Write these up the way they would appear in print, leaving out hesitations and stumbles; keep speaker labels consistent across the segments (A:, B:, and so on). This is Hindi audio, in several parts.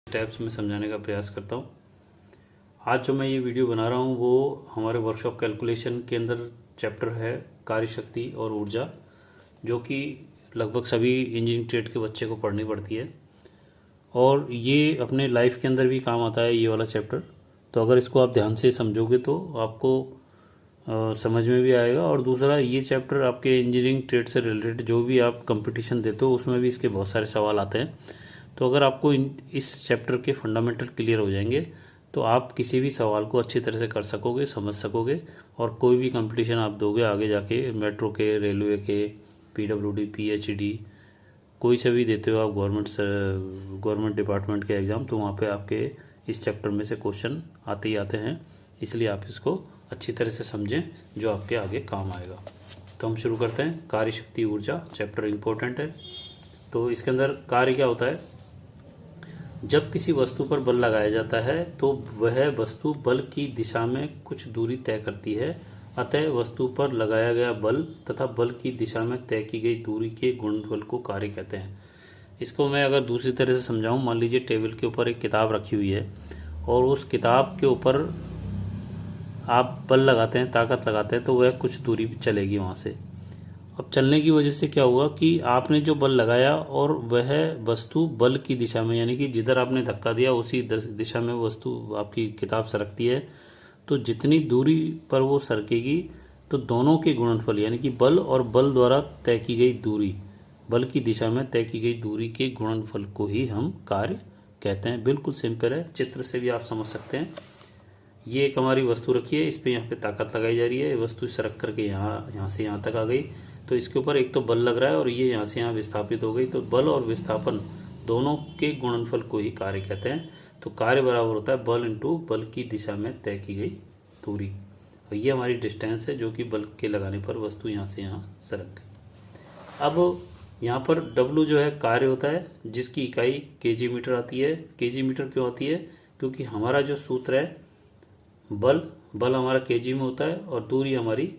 A: स्टेप्स में समझाने का प्रयास करता हूँ। आज जो मैं ये वीडियो बना रहा हूँ वो हमारे वर्कशॉप कैलकुलेशन के अंदर चैप्टर है कार्य शक्ति और ऊर्जा, जो कि लगभग सभी इंजीनियरिंग ट्रेड के बच्चे को पढ़नी पड़ती है और ये अपने लाइफ के अंदर भी काम आता है ये वाला चैप्टर। तो अगर इसको आप ध्यान से समझोगे तो आपको समझ में भी आएगा। और दूसरा, ये चैप्टर आपके इंजीनियरिंग ट्रेड से रिलेटेड जो भी आप कंपटीशन देते हो उसमें भी इसके बहुत सारे सवाल आते हैं। तो अगर आपको इस चैप्टर के फंडामेंटल क्लियर हो जाएंगे तो आप किसी भी सवाल को अच्छी तरह से कर सकोगे, समझ सकोगे और कोई भी कंपटीशन आप दोगे आगे जाके, मेट्रो के, रेलवे के, पीडब्ल्यूडी, पीएचडी, कोई से भी देते हो आप गवर्नमेंट डिपार्टमेंट के एग्ज़ाम, तो वहाँ पे आपके इस चैप्टर में से क्वेश्चन आते ही आते हैं। इसलिए आप इसको अच्छी तरह से समझें जो आपके आगे काम आएगा। तो हम शुरू करते हैं। कार्य शक्ति ऊर्जा चैप्टर इम्पोर्टेंट है। तो इसके अंदर कार्य क्या होता है? जब किसी वस्तु पर बल लगाया जाता है तो वह वस्तु बल की दिशा में कुछ दूरी तय करती है। अतः वस्तु पर लगाया गया बल तथा बल की दिशा में तय की गई दूरी के गुणनफल को कार्य कहते हैं। इसको मैं अगर दूसरी तरह से समझाऊं, मान लीजिए टेबल के ऊपर एक किताब रखी हुई है और उस किताब के ऊपर आप बल लगाते हैं, ताकत लगाते हैं, तो वह कुछ दूरी चलेगी वहाँ से। अब चलने की वजह से क्या हुआ कि आपने जो बल लगाया और वह वस्तु बल की दिशा में, यानी कि जिधर आपने धक्का दिया उसी दिशा में वस्तु आपकी किताब सरकती है। तो जितनी दूरी पर वो सरकेगी तो दोनों के गुणनफल, यानी कि बल और बल द्वारा तय की गई दूरी, बल की दिशा में तय की गई दूरी के गुणनफल को ही हम कार्य कहते हैं। बिल्कुल सिंपल है, चित्र से भी आप समझ सकते हैं। ये एक हमारी वस्तु रखी है, इस पे यहाँ पे ताकत लगाई जा रही है, वस्तु सरक करके यहाँ से यहाँ तक आ गई, तो इसके ऊपर एक तो बल लग रहा है और ये यहाँ से यहाँ विस्थापित हो गई। तो बल और विस्थापन दोनों के गुणनफल को ही कार्य कहते हैं। तो कार्य बराबर होता है बल इंटू बल की दिशा में तय की गई दूरी। और ये हमारी डिस्टेंस है जो कि बल के लगाने पर वस्तु यहाँ से यहाँ सरक गई। अब यहाँ पर W जो है कार्य होता है, जिसकी इकाई केजी मीटर आती है। केजी मीटर क्यों आती है? क्योंकि हमारा जो सूत्र है बल हमारा केजी में होता है और दूरी हमारी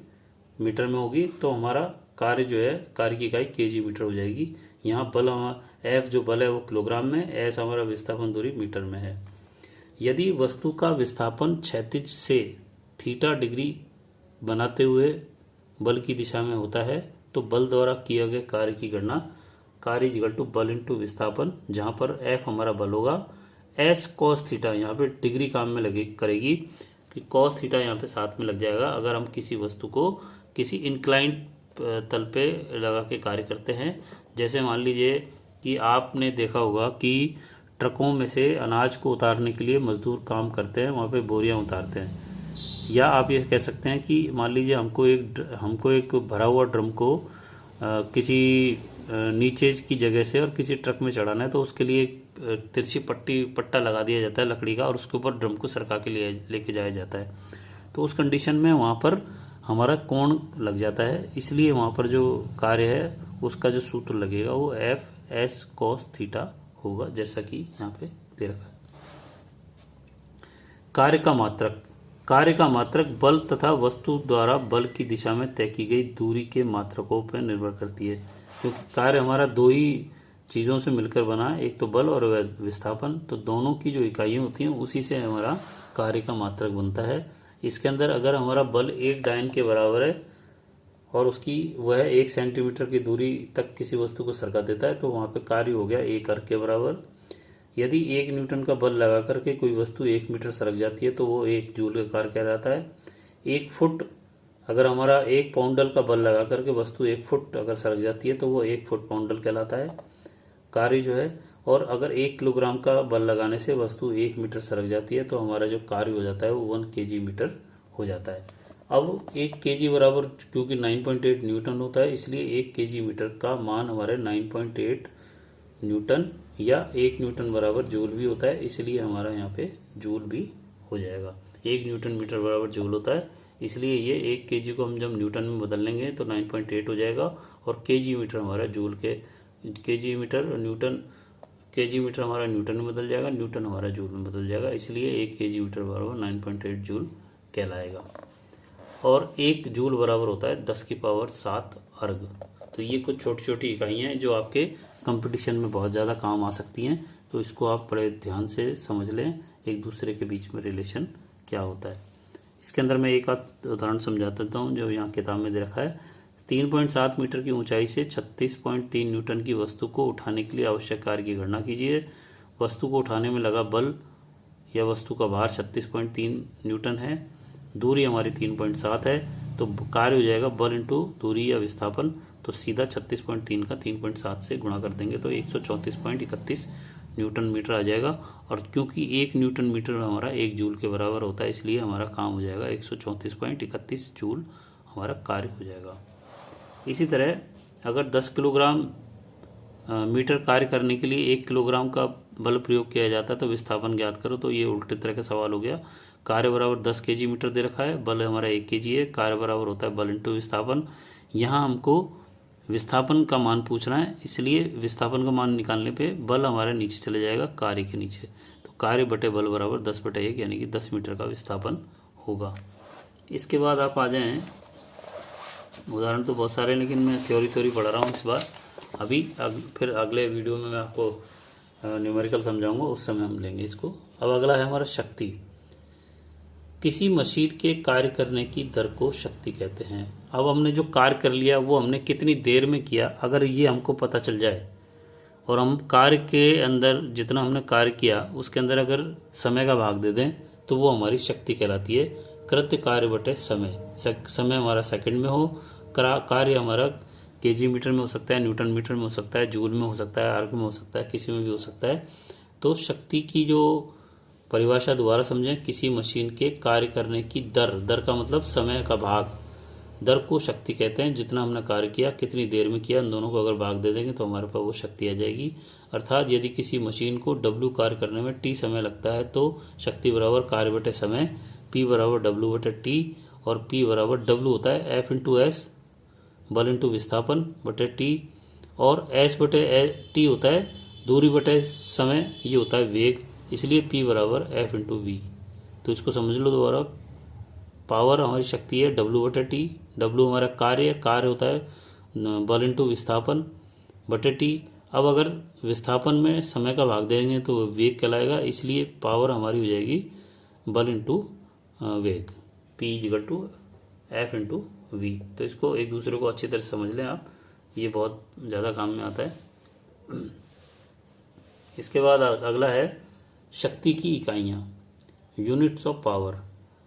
A: मीटर में होगी, तो हमारा कार्य जो है, कार्य की इकाई केजी मीटर हो जाएगी। यहाँ बल हमारा F जो बल है वो किलोग्राम में, S हमारा विस्थापन दूरी मीटर में है। यदि वस्तु का विस्थापन क्षैतिज से थीटा डिग्री बनाते हुए बल की दिशा में होता है तो बल द्वारा किया गया कार्य की गणना कार्य इक्वल टू बल इंटू विस्थापन, जहाँ पर F हमारा बल होगा, S cos थीटा यहाँ पे डिग्री काम में लगे करेगी कि cos थीटा यहाँ पे साथ में लग जाएगा। अगर हम किसी वस्तु को किसी इंक्लाइंड तल पे लगा के कार्य करते हैं, जैसे मान लीजिए कि आपने देखा होगा कि ट्रकों में से अनाज को उतारने के लिए मजदूर काम करते हैं, वहाँ पे बोरियां उतारते हैं। या आप ये कह सकते हैं कि मान लीजिए हमको एक भरा हुआ ड्रम को किसी नीचे की जगह से और किसी ट्रक में चढ़ाना है, तो उसके लिए तिरछी पट्टा लगा दिया जाता है लकड़ी का और उसके ऊपर ड्रम को सरका के लेके जाया जाता है। तो उस कंडीशन में वहाँ पर हमारा कोण लग जाता है, इसलिए वहाँ पर जो कार्य है उसका जो सूत्र लगेगा वो F S cos थीटा होगा, जैसा कि यहाँ पे दे रखा है। कार्य का मात्रक बल तथा वस्तु द्वारा बल की दिशा में तय की गई दूरी के मात्रकों पर निर्भर करती है। क्योंकि कार्य हमारा दो ही चीज़ों से मिलकर बना है, एक तो बल और विस्थापन, तो दोनों की जो इकाइयाँ होती हैं उसी से हमारा कार्य का मात्रक बनता है। इसके अंदर अगर हमारा बल 1 डायन के बराबर है और उसकी वह 1 सेंटीमीटर की दूरी तक किसी वस्तु को सरका देता है, तो वहाँ पे कार्य हो गया 1 अर्क के बराबर। यदि 1 न्यूटन का बल लगा करके कोई वस्तु 1 मीटर सरक जाती है तो वो 1 जूल का कार्य कहलाता है। 1 फुट, अगर हमारा 1 पाउंडल का बल लगा करके वस्तु 1 फुट अगर सरक जाती है तो वो 1 फुट पाउंडल कहलाता है कार्य जो है। और अगर 1 किलोग्राम का बल लगाने से वस्तु 1 मीटर सरक जाती है तो हमारा जो कार्य हो जाता है वो 1 केजी मीटर हो जाता है। अब 1 केजी बराबर, क्योंकि 9.8 न्यूटन होता है, इसलिए 1 केजी मीटर का मान हमारे 9.8 न्यूटन या 1 न्यूटन बराबर जूल भी होता है, इसलिए हमारा यहाँ पे जूल भी हो जाएगा। 1 न्यूटन मीटर बराबर जूल होता है, इसलिए ये 1 केजी को हम जब न्यूटन में बदल लेंगे तो 9.8 हो जाएगा और केजी मीटर हमारा जूल के केजी मीटर हमारा न्यूटन में बदल जाएगा, न्यूटन हमारा जूल में बदल जाएगा, इसलिए 1 केजी मीटर बराबर 9.8 जूल कहलाएगा। और 1 जूल बराबर होता है 10⁻7 अर्ग। तो ये कुछ छोटी छोटी इकाइयाँ हैं जो आपके कंपटीशन में बहुत ज़्यादा काम आ सकती हैं। तो इसको आप बड़े ध्यान से समझ लें, एक दूसरे के बीच में रिलेशन क्या होता है। इसके अंदर मैं एक आध उदाहरण समझा देता हूँ जो यहाँ किताब में दे रखा है। 3.7 मीटर की ऊंचाई से 36.3 न्यूटन की वस्तु को उठाने के लिए आवश्यक कार्य की गणना कीजिए। वस्तु को उठाने में लगा बल या वस्तु का भार 36.3 न्यूटन है, दूरी हमारी 3.7 है, तो कार्य हो जाएगा बल इंटू दूरी या विस्थापन। तो सीधा 36.3 का 3.7 से गुणा कर देंगे तो 134.31 न्यूटन मीटर आ जाएगा। और क्योंकि 1 न्यूटन मीटर हमारा 1 जूल के बराबर होता है, इसलिए हमारा काम हो जाएगा 134.31 जूल हमारा कार्य हो जाएगा। इसी तरह अगर 10 किलोग्राम मीटर कार्य करने के लिए 1 किलोग्राम का बल प्रयोग किया जाता है तो विस्थापन ज्ञात करो, तो ये उल्टे तरह का सवाल हो गया। कार्य बराबर 10 केजी मीटर दे रखा है, बल हमारा 1 केजी है, कार्य बराबर होता है बल इंटू विस्थापन। यहाँ हमको विस्थापन का मान पूछना है, इसलिए विस्थापन का मान निकालने पे बल हमारे नीचे चले जाएगा कार्य के नीचे, तो कार्य बटे बल बराबर 10/1 यानी कि 10 मीटर का विस्थापन होगा। इसके बाद आप आ जाएं, उदाहरण तो बहुत सारे हैं लेकिन मैं थ्योरी पढ़ा रहा हूँ इस बार। अभी फिर अगले वीडियो में मैं आपको न्यूमेरिकल समझाऊंगा, उस समय हम लेंगे इसको। अब अगला है हमारा शक्ति। किसी मशीन के कार्य करने की दर को शक्ति कहते हैं। अब हमने जो कार्य कर लिया वो हमने कितनी देर में किया, अगर ये हमको पता चल जाए और हम कार्य के अंदर जितना हमने कार्य किया उसके अंदर अगर समय का भाग दे दें तो वो हमारी शक्ति कहलाती है। कृत्य कार्य बटे समय, समय हमारा सेकंड में हो, कार्य हमारा केजी मीटर में हो सकता है, न्यूटन मीटर में हो सकता है, जूल में हो सकता है, अर्ग में हो सकता है, किसी में भी हो सकता है। तो शक्ति की जो परिभाषा दोबारा समझें, किसी मशीन के कार्य करने की दर का मतलब समय का भाग, दर को शक्ति कहते हैं। जितना हमने कार्य किया, कितनी देर में किया, इन दोनों को अगर भाग दे देंगे तो हमारे पास वो शक्ति आ जाएगी। अर्थात यदि किसी मशीन को W कार्य करने में T समय लगता है तो शक्ति बराबर कार्य बटे समय, P बराबर W बटे T, और P बराबर W होता है F इंटू एस, बल इंटू विस्थापन बटे T, और S बटे T होता है दूरी बटे समय, ये होता है वेग, इसलिए P बराबर F इंटू वी। तो इसको समझ लो दोबारा, पावर हमारी शक्ति है W बटे T, W हमारा कार्य होता है बल इंटू विस्थापन बटे T। अब अगर विस्थापन में समय का भाग देंगे तो वेग कहलाएगा, इसलिए पावर हमारी हो जाएगी बल इंटू वेग, P equal to F into v. तो इसको एक दूसरे को अच्छी तरह समझ लें आप, ये बहुत ज़्यादा काम में आता है। इसके बाद अगला है शक्ति की इकाइयाँ, यूनिट्स ऑफ पावर।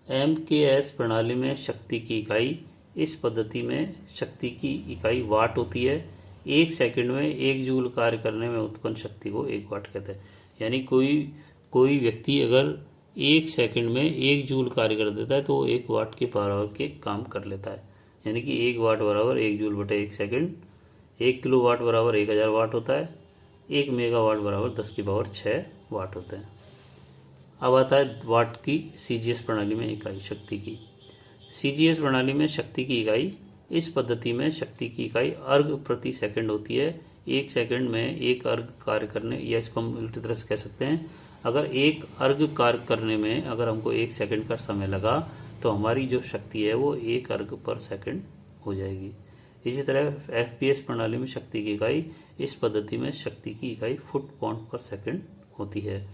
A: MKS प्रणाली में शक्ति की इकाई, इस पद्धति में शक्ति की इकाई वाट होती है। 1 सेकंड में 1 जूल कार्य करने में उत्पन्न शक्ति को 1 वाट कहते हैं। यानी कोई व्यक्ति अगर 1 सेकंड में 1 जूल कार्य कर देता है तो 1 वाट के बराबर के काम कर लेता है। यानी कि 1 वाट बराबर 1 जूल बटे 1 सेकंड, 1 किलो वाट बराबर 1000 वाट होता है, 1 मेगावाट बराबर 10 की पावर 6 वाट होते हैं। अब आता है वाट की CGS प्रणाली में इकाई शक्ति की। CGS प्रणाली में शक्ति की इकाई, इस पद्धति में शक्ति की इकाई अर्ग प्रति सेकंड होती है। 1 सेकंड में 1 अर्ग कार्य करने, या इसको हम उल्टी तरह से कह सकते हैं, अगर 1 अर्ग कार्य करने में अगर हमको 1 सेकंड का समय लगा तो हमारी जो शक्ति है वो 1 अर्ग पर सेकंड हो जाएगी। इसी तरह FPS प्रणाली में शक्ति की इकाई, इस पद्धति में शक्ति की इकाई फुट पाउंड पर सेकंड होती है।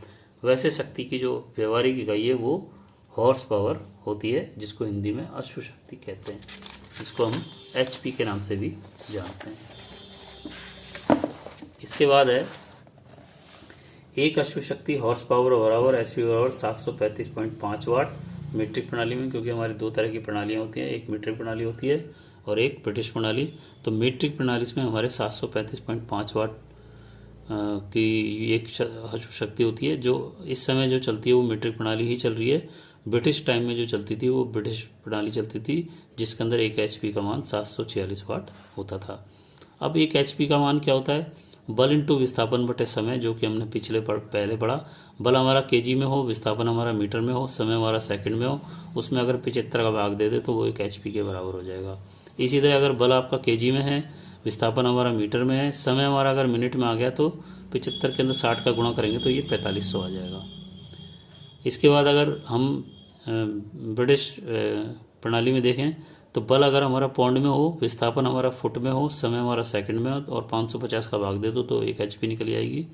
A: वैसे शक्ति की जो व्यवहारिक इकाई है वो हॉर्स पावर होती है, जिसको हिंदी में अश्व शक्ति कहते हैं, जिसको हम HP के नाम से भी जानते हैं। इसके बाद है एक अश्व शक्ति हॉर्स पावर बराबर SV बराबर 735.5 वाट। मीट्रिक प्रणाली में, क्योंकि हमारी 2 तरह की प्रणालियाँ होती हैं, एक मीट्रिक प्रणाली होती है और एक ब्रिटिश प्रणाली। तो मीट्रिक प्रणाली में हमारे 735.5 वाट की एक अश्व शक्ति होती है। जो इस समय जो चलती है वो मीट्रिक प्रणाली ही चल रही है। ब्रिटिश टाइम में जो चलती थी वो ब्रिटिश प्रणाली चलती थी, जिसके अंदर 1 HP का मान 746 वाट होता था। अब 1 HP का मान क्या होता है, बल इंटू विस्थापन बटे समय, जो कि हमने पहले पढ़ा। बल हमारा केजी में हो, विस्थापन हमारा मीटर में हो, समय हमारा सेकंड में हो, उसमें अगर 75 का भाग दे दे तो वो 1 HP के बराबर हो जाएगा। इसी तरह अगर बल आपका केजी में है, विस्थापन हमारा मीटर में है, समय हमारा अगर मिनट में आ गया तो 75 के अंदर 60 का गुणा करेंगे तो ये 4500 आ जाएगा। इसके बाद अगर हम ब्रिटिश प्रणाली में देखें तो बल अगर हमारा पाउंड में हो, विस्थापन हमारा फुट में हो, समय हमारा सेकंड में हो और 550 का भाग दे दो तो 1 HP निकल आएगी।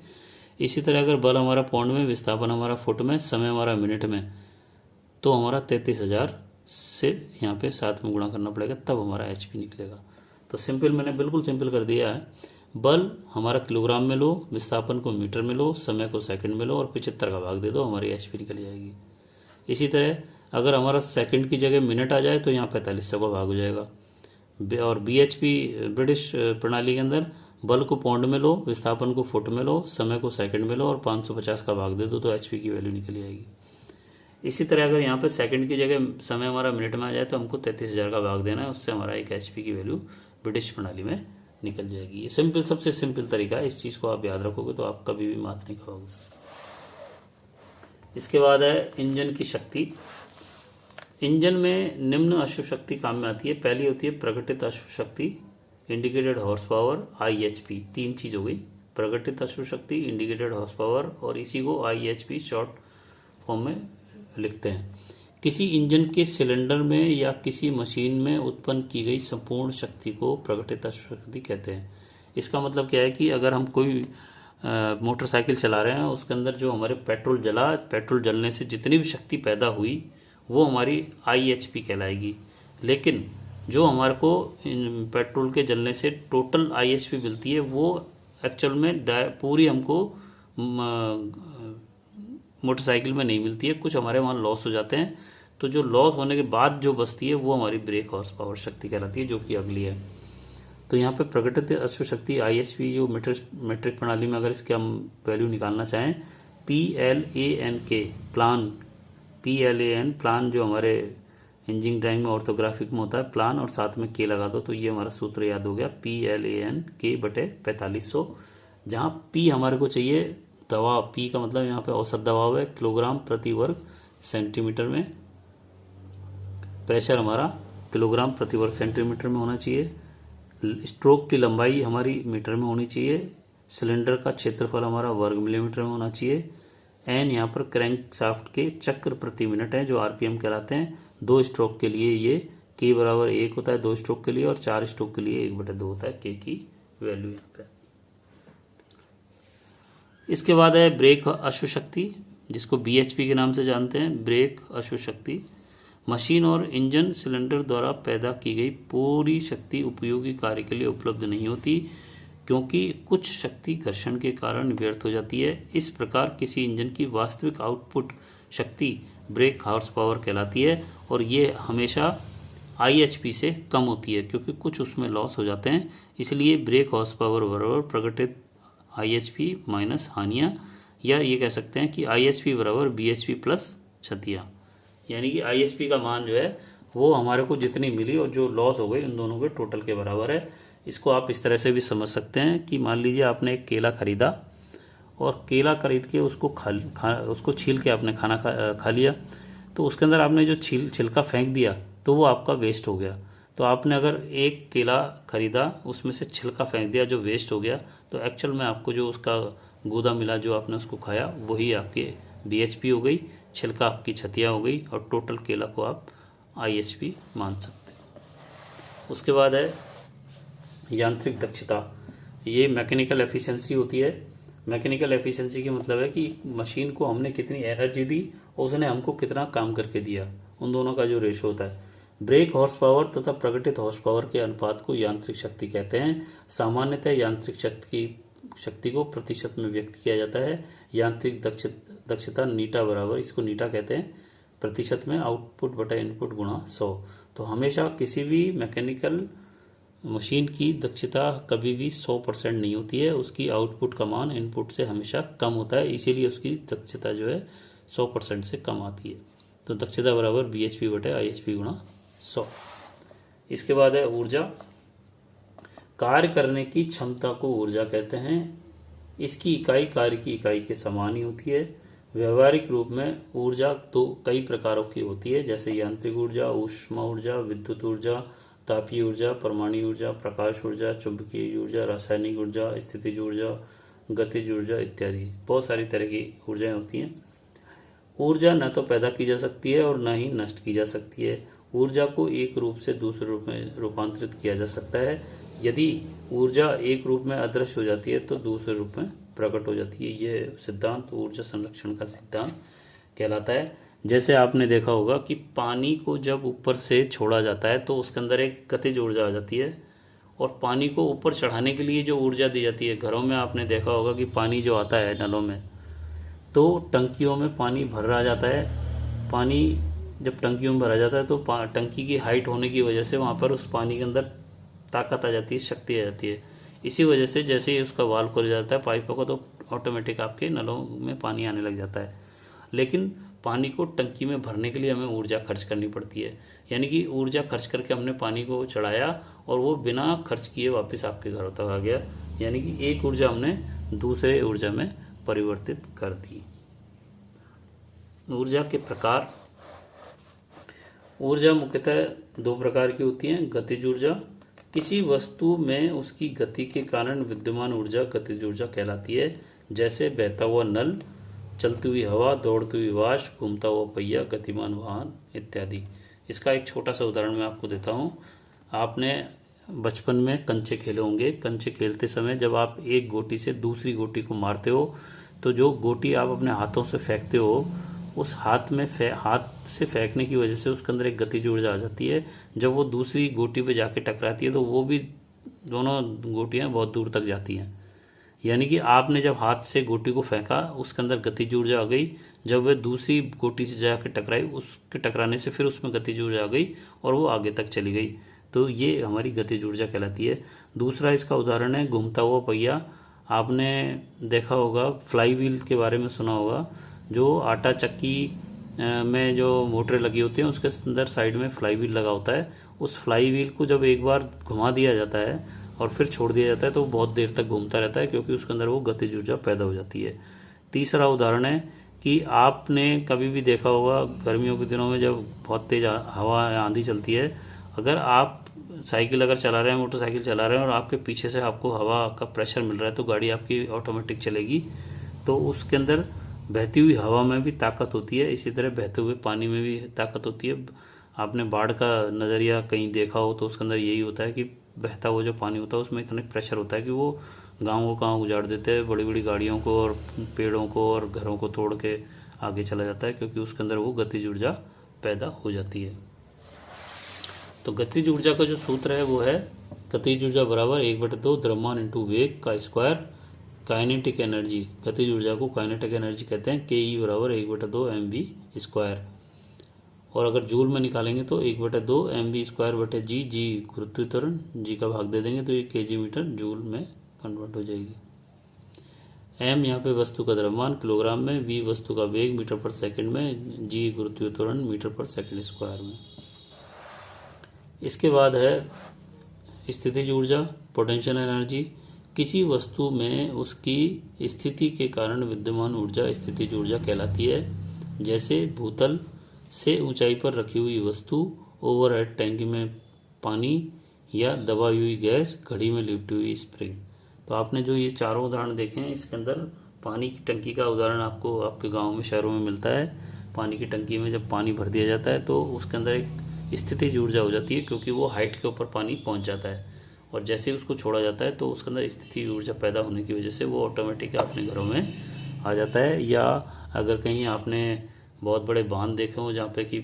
A: इसी तरह अगर बल हमारा पाउंड में, विस्थापन हमारा फुट में, समय हमारा मिनट में, तो हमारा 33,000 से यहाँ पे 7 में गुणा करना पड़ेगा, तब हमारा HP निकलेगा। तो सिंपल, मैंने बिल्कुल सिंपल कर दिया है। बल हमारा किलोग्राम में लो, विस्थापन को मीटर में लो, समय को सेकंड में लो और 75 का भाग दे दो, हमारी HP निकल जाएगी। इसी तरह अगर हमारा सेकंड की जगह मिनट आ जाए तो यहाँ 4500 का भाग हो जाएगा। और BHP ब्रिटिश प्रणाली के अंदर बल को पाउंड में लो, विस्थापन को फुट में लो, समय को सेकंड में लो और 550 का भाग दे दो, तो HP की वैल्यू निकल जाएगी। इसी तरह अगर यहाँ पे सेकंड की जगह समय हमारा मिनट में आ जाए तो हमको 33,000 का भाग देना है, उससे हमारा एक HP की वैल्यू ब्रिटिश प्रणाली में निकल जाएगी। ये सिंपल, सबसे सिंपल तरीका है। इस चीज़ को आप याद रखोगे तो आप कभी भी मात नहीं खाओगे। इसके बाद है इंजन की शक्ति। इंजन में निम्न अश्व शक्ति काम में आती है। पहली होती है प्रगटित अश्व शक्ति, इंडिकेटेड हॉर्स पावर, IHP। 3 चीज हो गई, प्रगटित अश्व शक्ति, इंडिकेटेड हॉर्स पावर और इसी को IHP शॉर्ट फॉर्म में लिखते हैं। किसी इंजन के सिलेंडर में या किसी मशीन में उत्पन्न की गई संपूर्ण शक्ति को प्रगटित अश्व शक्ति कहते हैं। इसका मतलब क्या है कि अगर हम कोई मोटरसाइकिल चला रहे हैं, उसके अंदर जो हमारे पेट्रोल जलने से जितनी भी शक्ति पैदा हुई वो हमारी IHP कहलाएगी। लेकिन जो हमारे को पेट्रोल के जलने से टोटल IHP मिलती है वो एक्चुअल में पूरी हमको मोटरसाइकिल में नहीं मिलती है, कुछ हमारे वहाँ लॉस हो जाते हैं। तो जो लॉस होने के बाद जो बचती है वो हमारी ब्रेक हॉर्स पावर शक्ति कहलाती है, जो कि अगली है। तो यहाँ पे प्रगटित अश्व शक्ति IHP जो मीट्रिक प्रणाली में अगर इसके हम वैल्यू निकालना चाहें, PLAN प्लान जो हमारे इंजीनियरिंग ड्राइंग में ऑर्थोग्राफिक में होता है प्लान, और साथ में K लगा दो तो ये हमारा सूत्र याद हो गया, PLAN K बटे 4500। जहाँ P हमारे को चाहिए दबाव, P का मतलब यहाँ पे औसत दबाव है, किलोग्राम प्रति वर्ग सेंटीमीटर में। प्रेशर हमारा किलोग्राम प्रति वर्ग सेंटीमीटर में होना चाहिए। स्ट्रोक की लंबाई हमारी मीटर में होनी चाहिए। सिलेंडर का क्षेत्रफल हमारा वर्ग मिलीमीटर में होना चाहिए। एन यहाँ पर क्रैंक शाफ्ट के चक्र प्रति मिनट है, जो RPM कहलाते हैं। 2 स्ट्रोक के लिए ये K बराबर 1 होता है 2 स्ट्रोक के लिए, और 4 स्ट्रोक के लिए 1/2 होता है K की वैल्यू यहाँ पे। इसके बाद है ब्रेक अश्व शक्ति, जिसको BHP के नाम से जानते हैं। ब्रेक अश्व शक्ति मशीन और इंजन सिलेंडर द्वारा पैदा की गई पूरी शक्ति उपयोगी कार्य के लिए उपलब्ध नहीं होती, क्योंकि कुछ शक्ति घर्षण के कारण व्यर्थ हो जाती है। इस प्रकार किसी इंजन की वास्तविक आउटपुट शक्ति ब्रेक हॉर्स पावर कहलाती है, और ये हमेशा IHP से कम होती है, क्योंकि कुछ उसमें लॉस हो जाते हैं। इसलिए ब्रेक हॉर्स पावर बराबर प्रगटित IHP माइनस हानियाँ, या ये कह सकते हैं कि IHP बराबर BHP प्लस क्षतियाँ। यानी कि IHP का मान जो है वो हमारे को जितनी मिली और जो लॉस हो गई उन दोनों के टोटल के बराबर है। इसको आप इस तरह से भी समझ सकते हैं कि मान लीजिए आपने एक केला खरीदा और केला खरीद के उसको उसको छील के आपने खाना खा लिया, तो उसके अंदर आपने जो छिलका फेंक दिया तो वो आपका वेस्ट हो गया। तो आपने अगर एक केला खरीदा, उसमें से छिलका फेंक दिया जो वेस्ट हो गया, तो एक्चुअल में आपको जो उसका गूदा मिला जो आपने उसको खाया वही आपके BHP हो गई, छिलका आपकी क्षतियाँ हो गई, और टोटल केला को आप IHP मान सकते हैं। उसके बाद है यांत्रिक दक्षता। ये मैकेनिकल एफिशिएंसी होती है। मैकेनिकल एफिशिएंसी की मतलब है कि मशीन को हमने कितनी एनर्जी दी और उसने हमको कितना काम करके दिया, उन दोनों का जो रेशो होता है। ब्रेक हॉर्स पावर तथा प्रगटित हॉर्स पावर के अनुपात को यांत्रिक शक्ति कहते हैं। सामान्यतः यांत्रिक शक्ति को प्रतिशत में व्यक्त किया जाता है। यांत्रिक दक्षता नीटा बराबर, इसको नीटा कहते हैं, प्रतिशत में आउटपुट बटा इनपुट गुणा 100। तो हमेशा किसी भी मैकेनिकल मशीन की दक्षता कभी भी 100% नहीं होती है, उसकी आउटपुट का मान इनपुट से हमेशा कम होता है, इसीलिए उसकी दक्षता जो है 100% से कम आती है। तो दक्षता बराबर BHP बटे IHP गुणा 100। इसके बाद है ऊर्जा। कार्य करने की क्षमता को ऊर्जा कहते हैं। इसकी इकाई कार्य की इकाई के समान ही होती है। व्यवहारिक रूप में ऊर्जा तो कई प्रकारों की होती है, जैसे यांत्रिक ऊर्जा, ऊष्मा ऊर्जा, विद्युत ऊर्जा, तापीय ऊर्जा, परमाणु ऊर्जा, प्रकाश ऊर्जा, चुंबकीय ऊर्जा, रासायनिक ऊर्जा, स्थितिज ऊर्जा, गतिज ऊर्जा इत्यादि। बहुत सारी तरह की ऊर्जाएं होती हैं। ऊर्जा न तो पैदा की जा सकती है और न ही नष्ट की जा सकती है। ऊर्जा को एक रूप से दूसरे रूप में रूपांतरित किया जा सकता है। यदि ऊर्जा एक रूप में अदृश्य हो जाती है तो दूसरे रूप में प्रकट हो जाती है। ये सिद्धांत ऊर्जा संरक्षण का सिद्धांत कहलाता है। जैसे आपने देखा होगा कि पानी को जब ऊपर से छोड़ा जाता है तो उसके अंदर एक गतिज ऊर्जा आ जाती है, और पानी को ऊपर चढ़ाने के लिए जो ऊर्जा दी जाती है, घरों में आपने देखा होगा कि पानी जो आता है नलों में, तो टंकियों में पानी भर रहा जाता है। पानी जब टंकियों में भरा जाता है तो टंकी की हाइट होने की वजह से वहाँ पर उस पानी के अंदर ताकत आ जाती है, शक्ति आ जाती है। इसी वजह से जैसे ही उसका वाल्व खोल जाता है पाइपों का, तो ऑटोमेटिक आपके नलों में पानी आने लग जाता है। लेकिन पानी को टंकी में भरने के लिए हमें ऊर्जा खर्च करनी पड़ती है, यानी कि ऊर्जा खर्च करके हमने पानी को चढ़ाया और वो बिना खर्च किए वापस आपके घरों तक आ गया, यानी कि एक ऊर्जा हमने दूसरे ऊर्जा में परिवर्तित कर दी। ऊर्जा के प्रकार। ऊर्जा मुख्यतः दो प्रकार की होती है। गतिज ऊर्जा, किसी वस्तु में उसकी गति के कारण विद्यमान ऊर्जा गतिज ऊर्जा कहलाती है। जैसे बहता हुआ नल, चलती हुई हवा, दौड़ती हुई वाष्प, घूमता हुआ पहिया, गतिमान वाहन इत्यादि। इसका एक छोटा सा उदाहरण मैं आपको देता हूँ। आपने बचपन में कंचे खेले होंगे। कंचे खेलते समय जब आप एक गोटी से दूसरी गोटी को मारते हो तो जो गोटी आप अपने हाथों से फेंकते हो, उस हाथ से फेंकने की वजह से उसके अंदर एक गतिज ऊर्जा आ जाती है। जब वो दूसरी गोटी पे जाके टकराती है तो वो भी दोनों गोटियां बहुत दूर तक जाती हैं। यानी कि आपने जब हाथ से गोटी को फेंका उसके अंदर गतिज ऊर्जा आ गई, जब वह दूसरी गोटी से जाकर टकराई उसके टकराने से फिर उसमें गतिज ऊर्जा आ गई और वो आगे तक चली गई, तो ये हमारी गतिज ऊर्जा कहलाती है। दूसरा इसका उदाहरण है घूमता हुआ पहिया। आपने देखा होगा, फ्लाई व्हील के बारे में सुना होगा। जो आटा चक्की में जो मोटरें लगी होती हैं उसके अंदर साइड में फ्लाई व्हील लगा होता है। उस फ्लाई व्हील को जब एक बार घुमा दिया जाता है और फिर छोड़ दिया जाता है तो बहुत देर तक घूमता रहता है, क्योंकि उसके अंदर वो गतिज ऊर्जा पैदा हो जाती है। तीसरा उदाहरण है कि आपने कभी भी देखा होगा गर्मियों के दिनों में जब बहुत तेज हवा आंधी चलती है, अगर आप साइकिल अगर चला रहे हैं, मोटरसाइकिल चला रहे हैं और आपके पीछे से आपको हवा का प्रेशर मिल रहा है तो गाड़ी आपकी ऑटोमेटिक चलेगी। तो उसके अंदर बहती हुई हवा में भी ताकत होती है, इसी तरह बहते हुए पानी में भी ताकत होती है। आपने बाढ़ का नज़रिया कहीं देखा हो तो उसके अंदर यही होता है कि बहता हुआ जो पानी होता है उसमें इतना प्रेशर होता है कि वो गाँव को कहाँ उजाड़ देते हैं, बड़ी बड़ी गाड़ियों को और पेड़ों को और घरों को तोड़ के आगे चला जाता है, क्योंकि उसके अंदर वो गतिज ऊर्जा पैदा हो जाती है। तो गतिज ऊर्जा का जो सूत्र है वो है गतिज ऊर्जा बराबर 1/2 द्रव्यमान इंटू वेग का स्क्वायर। काइनेटिक एनर्जी, गतिज ऊर्जा को काइनेटिक एनर्जी कहते हैं। के बराबर 1/2 mv²। और अगर जूल में निकालेंगे तो 1/2 mv² जी। जी गुरुत्वाकर्षण, जी का भाग दे देंगे तो ये kg मीटर जूल में कन्वर्ट हो जाएगी। m यहाँ पे वस्तु का द्रव्यमान किलोग्राम में, v वस्तु का वेग मीटर पर सेकंड में, जी गुरुत्वाकर्षण मीटर पर सेकंड स्क्वायर में। इसके बाद है स्थितिज ऊर्जा, पोटेंशियल एनर्जी। किसी वस्तु में उसकी स्थिति के कारण विद्यमान ऊर्जा स्थितिज ऊर्जा कहलाती है। जैसे भूतल से ऊंचाई पर रखी हुई वस्तु, ओवरहेड टैंक में पानी या दबाई हुई गैस, घड़ी में लिपटी हुई स्प्रिंग। तो आपने जो ये चारों उदाहरण देखे हैं इसके अंदर पानी की टंकी का उदाहरण आपको आपके गांव में, शहरों में मिलता है। पानी की टंकी में जब पानी भर दिया जाता है तो उसके अंदर एक स्थितिज ऊर्जा हो जाती है, क्योंकि वो हाइट के ऊपर पानी पहुंच जाता है और जैसे ही उसको छोड़ा जाता है तो उसके अंदर स्थितिज ऊर्जा पैदा होने की वजह से वो ऑटोमेटिक अपने घरों में आ जाता है। या अगर कहीं आपने बहुत बड़े बांध देखे हों जहाँ पे कि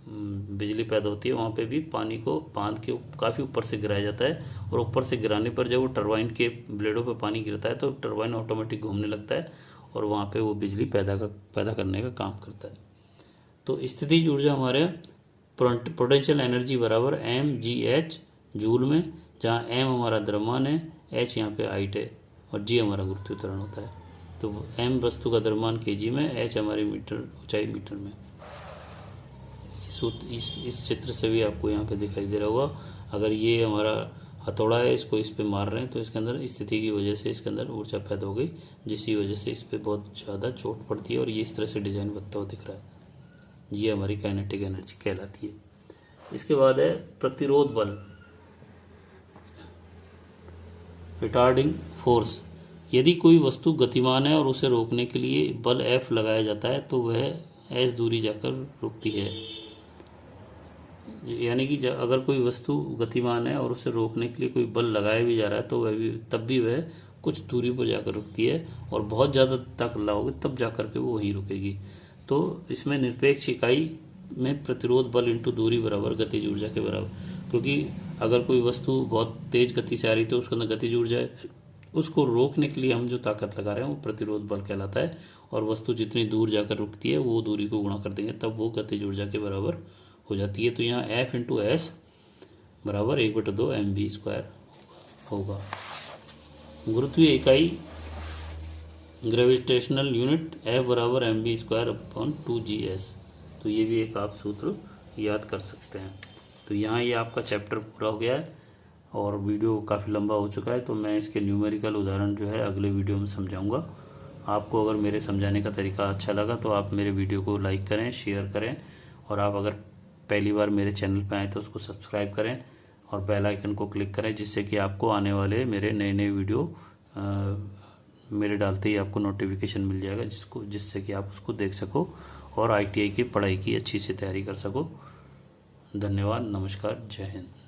A: बिजली पैदा होती है, वहाँ पे भी पानी को बांध के काफ़ी ऊपर से गिराया जाता है, और ऊपर से गिराने पर जब वो टरबाइन के ब्लेडों पे पानी गिरता है तो टरबाइन ऑटोमेटिक घूमने लगता है और वहाँ पे वो बिजली पैदा करने का काम करता है। तो स्थितिज ऊर्जा हमारे पोटेंशियल एनर्जी बराबर mgh जूल में, जहाँ m हमारा द्रव्यमान है, h यहाँ पे हाइट है और g हमारा गुरुत्वाकर्षण होता है। तो m वस्तु का द्रव्यमान kg में, h हमारी मीटर ऊंचाई मीटर में। इस चित्र से भी आपको यहाँ पे दिखाई दे रहा होगा। अगर ये हमारा हथौड़ा है, इसको इस पे मार रहे हैं तो इसके अंदर स्थिति की वजह से इसके अंदर ऊर्जा पैदा हो गई, जिसकी वजह से इस पे बहुत ज़्यादा चोट पड़ती है और ये इस तरह से डिजाइन बनता हुआ दिख रहा है। ये हमारी काइनेटिक एनर्जी कहलाती है। इसके बाद है प्रतिरोध बल, रिटार्डिंग फोर्स। यदि कोई वस्तु गतिमान है और उसे रोकने के लिए बल F लगाया जाता है तो वह S दूरी जाकर रुकती है। यानी कि अगर कोई वस्तु गतिमान है और उसे रोकने के लिए कोई बल लगाया भी जा रहा है तो वह भी तब भी वह कुछ दूरी पर जाकर रुकती है, और बहुत ज़्यादा ताकत लगाओगे तब जाकर के वो वहीं रुकेगी। तो इसमें निरपेक्ष इकाई में प्रतिरोध बल इंटू दूरी बराबर गतिज ऊर्जा के बराबर, क्योंकि अगर कोई वस्तु बहुत तेज गति से आ रही तो उसके अंदर गतिज ऊर्जा है, उसको रोकने के लिए हम जो ताकत लगा रहे हैं वो प्रतिरोध बल कहलाता है, और वस्तु जितनी दूर जाकर रुकती है वो दूरी को गुणा कर देंगे तब वो गतिज ऊर्जा के बराबर हो जाती है। तो यहाँ F इंटू एस बराबर 1/2 mv² होगा। गुरुत्वीय इकाई ग्रेविटेशनल यूनिट F बराबर mv²/2gs। तो ये भी एक आप सूत्र याद कर सकते हैं। तो यहाँ ये आपका चैप्टर पूरा हो गया है, और वीडियो काफ़ी लंबा हो चुका है, तो मैं इसके न्यूमेरिकल उदाहरण जो है अगले वीडियो में समझाऊंगा। आपको अगर मेरे समझाने का तरीका अच्छा लगा तो आप मेरे वीडियो को लाइक करें, शेयर करें, और आप अगर पहली बार मेरे चैनल पर आए तो उसको सब्सक्राइब करें और बेल आइकन को क्लिक करें, जिससे कि आपको आने वाले मेरे नए नए वीडियो मेरे डालते ही आपको नोटिफिकेशन मिल जाएगा, जिससे कि आप उसको देख सको और ITI की पढ़ाई की अच्छी से तैयारी कर सको। धन्यवाद, नमस्कार, जय हिंद।